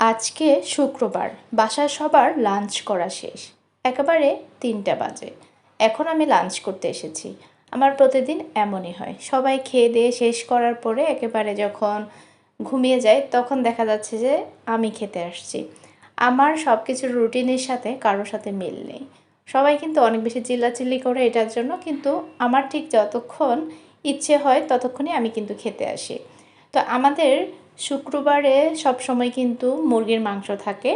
আজকে শুক্রবার, বাসায় সবার লাঞ্চ করা শেষ। একেবারে ৩টা বাজে। এখন আমি লাঞ্চ করতে এসেছি। আমার প্রতিদিন এমনই হয়। সবাই খেয়ে দিয়ে শেষ করার পরে একেবারে যখন ঘুমিয়ে যায় তখন দেখা যাচ্ছে যে আমি খেতে আসছি। আমার সব কিছুর রুটিনের সাথে কারোর সাথে মিল নেই। সবাই কিন্তু অনেক বেশি চিল্লাচিল্লি করে এটার জন্য, কিন্তু আমার ঠিক যতক্ষণ ইচ্ছে হয় ততক্ষণই আমি কিন্তু খেতে আসি। তো আমাদের শুক্রবারে সবসময় কিন্তু মুরগির মাংস থাকে।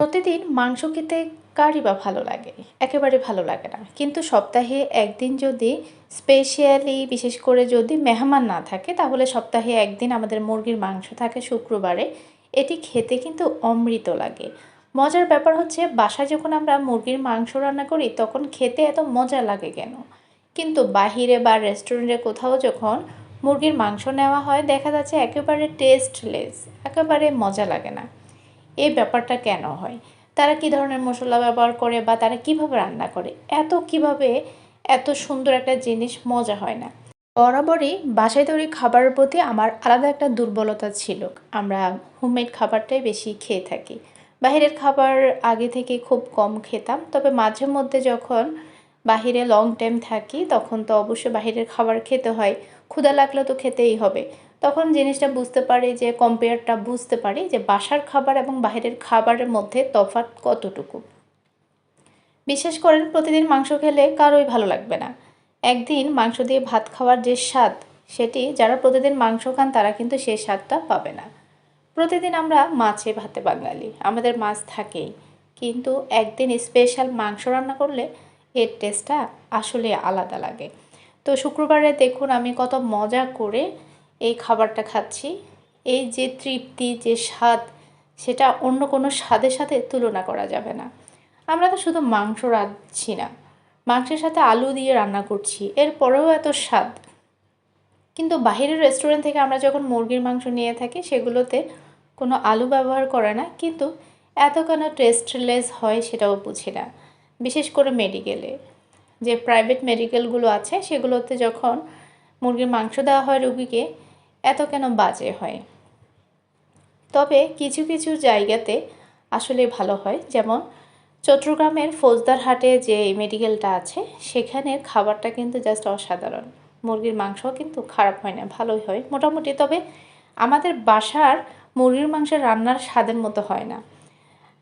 প্রতিদিন মাংস খেতে কারই বা ভালো লাগে? একেবারে ভালো লাগে না। কিন্তু সপ্তাহে একদিন যদি স্পেশালি, বিশেষ করে যদি মেহমান না থাকে, তাহলে সপ্তাহে একদিন আমাদের মুরগির মাংস থাকে শুক্রবারে। এটি খেতে কিন্তু অমৃত লাগে। মজার ব্যাপার হচ্ছে, বাসায় যখন আমরা মুরগির মাংস রান্না করি তখন খেতে এত মজা লাগে কেন? কিন্তু বাহিরে বা রেস্টুরেন্টে কোথাও যখন মুরগির মাংস নেওয়া হয় দেখা যাচ্ছে একেবারে টেস্টলেস, একেবারে মজা লাগে না। এই ব্যাপারটা কেন হয়? তারা কী ধরনের মশলা ব্যবহার করে বা তারা কিভাবে রান্না করে? কিভাবে এত সুন্দর একটা জিনিস মজা হয় না? বরাবরই বাসায় তৈরি খাবারের প্রতি আমার আলাদা একটা দুর্বলতা ছিল। আমরা হোমমেড খাবারটাই বেশি খেয়ে থাকি। বাহিরের খাবার আগে থেকে খুব কম খেতাম। তবে মাঝে মধ্যে যখন বাহিরে লং টাইম থাকি তখন তো অবশ্যই বাহিরের খাবার খেতে হয়। ক্ষুধা লাগলে তো খেতেই হবে। তখন জিনিসটা বুঝতে পারি, যে কম্পেয়ারটা বুঝতে পারি যে বাসার খাবার এবং বাহিরের খাবারের মধ্যে তফাৎ কতটুকু। বিশ্বাস করেন, প্রতিদিন মাংস খেলে কারোই ভালো লাগবে না। একদিন মাংস দিয়ে ভাত খাওয়ার যে স্বাদ, সেটি যারা প্রতিদিন মাংস খান তারা কিন্তু সেই স্বাদটা পাবে না। প্রতিদিন আমরা মাছে ভাতে বাঙালি, আমাদের মাছ থাকেই, কিন্তু একদিন স্পেশাল মাংস রান্না করলে এর টেস্টটা আসলে আলাদা লাগে। তো শুক্রবারে দেখুন আমি কত মজা করে এই খাবারটা খাচ্ছি। এই যে তৃপ্তি, যে স্বাদ, সেটা অন্য কোনো স্বাদের সাথে তুলনা করা যাবে না। আমরা তো শুধু মাংস রাঁধছি না, মাংসের সাথে আলু দিয়ে রান্না করছি, এরপরেও এত স্বাদ। কিন্তু বাহিরের রেস্টুরেন্ট থেকে আমরা যখন মুরগির মাংস নিয়ে থাকি সেগুলোতে কোনো আলু ব্যবহার করে না, কিন্তু এত কেন টেস্টলেস হয় সেটাও বুঝি না। বিশেষ করে মেডিকেলে, যে প্রাইভেট মেডিকেলগুলো আছে সেগুলোতে যখন মুরগির মাংস দেওয়া হয় রোগীকে, এত কেন বাজে হয়? তবে কিছু কিছু জায়গাতে আসলে ভালো হয়, যেমন চট্টগ্রামের ফৌজদারহাটে যে মেডিকেলটা আছে সেখানের খাবারটা কিন্তু জাস্ট অসাধারণ। মুরগির মাংসও কিন্তু খারাপ হয় না, ভালোই হয় মোটামুটি। তবে আমাদের বাসার মুরগির মাংসের রান্নার স্বাদের মতো হয় না।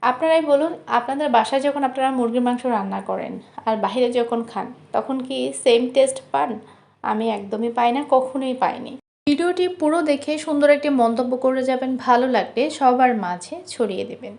আপনারাই বলুন, আপনাদের বাসায় যখন আপনারা মুরগির মাংস রান্না করেন আর বাইরে যখন খান তখন কি সেম টেস্ট পান? আমি একদমই পাই না, কখনোই পাইনি। ভিডিওটি পুরো দেখে সুন্দর একটি মন্তব্য করে যাবেন, ভালো লাগলে সবার মাঝে ছড়িয়ে দেবেন।